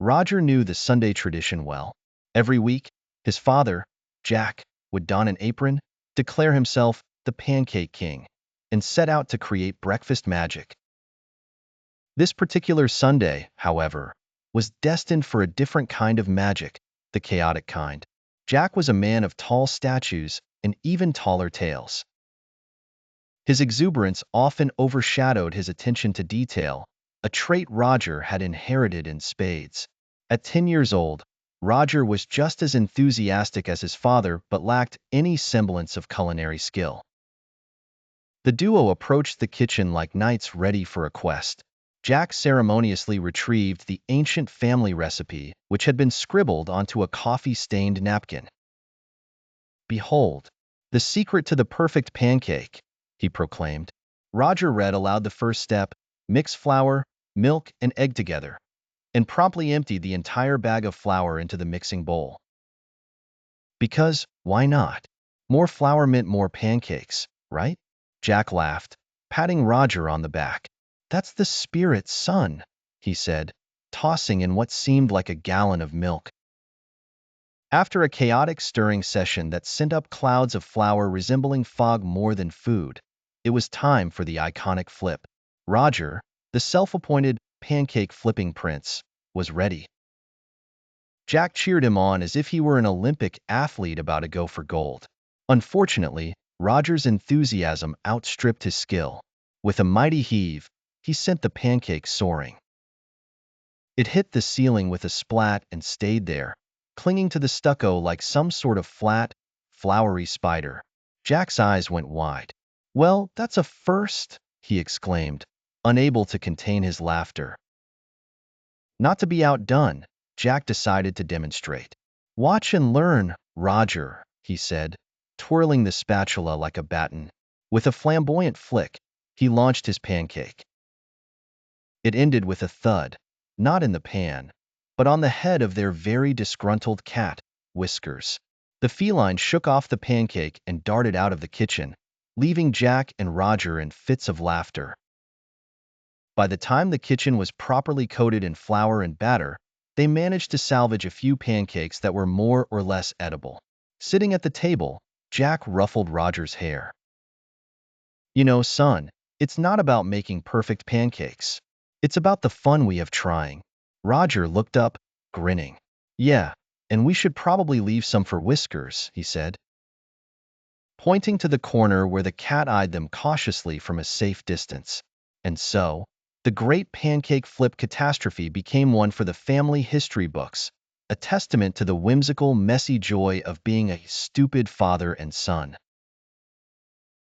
Roger knew the Sunday tradition well. Every week, his father, Jack, would don an apron, declare himself the Pancake King, and set out to create breakfast magic. This particular Sunday, however, was destined for a different kind of magic, the chaotic kind. Jack was a man of tall statues and even taller tales. His exuberance often overshadowed his attention to detail, a trait Roger had inherited in spades. At 10 years old, Roger was just as enthusiastic as his father but lacked any semblance of culinary skill. The duo approached the kitchen like knights ready for a quest. Jack ceremoniously retrieved the ancient family recipe, which had been scribbled onto a coffee-stained napkin. "Behold, the secret to the perfect pancake," he proclaimed. Roger read aloud the first step: mix flour, milk, and egg together, and promptly emptied the entire bag of flour into the mixing bowl. Because, why not? More flour meant more pancakes, right? Jack laughed, patting Roger on the back. "That's the spirit, son," he said, tossing in what seemed like a gallon of milk. After a chaotic stirring session that sent up clouds of flour resembling fog more than food, it was time for the iconic flip. Roger, the self-appointed pancake flipping prince, was ready. Jack cheered him on as if he were an Olympic athlete about to go for gold. Unfortunately, Roger's enthusiasm outstripped his skill. With a mighty heave, he sent the pancake soaring. It hit the ceiling with a splat and stayed there, clinging to the stucco like some sort of flat, floury spider. Jack's eyes went wide. "Well, that's a first," he exclaimed, unable to contain his laughter. Not to be outdone, Jack decided to demonstrate. "Watch and learn, Roger," he said, twirling the spatula like a baton. With a flamboyant flick, he launched his pancake. It ended with a thud, not in the pan, but on the head of their very disgruntled cat, Whiskers. The feline shook off the pancake and darted out of the kitchen, leaving Jack and Roger in fits of laughter. By the time the kitchen was properly coated in flour and batter, they managed to salvage a few pancakes that were more or less edible. Sitting at the table, Jack ruffled Roger's hair. "You know, son, it's not about making perfect pancakes. It's about the fun we have trying." Roger looked up, grinning. "Yeah, and we should probably leave some for Whiskers," he said, pointing to the corner where the cat eyed them cautiously from a safe distance. And so, the great pancake flip catastrophe became one for the family history books, a testament to the whimsical, messy joy of being a stupid father and son.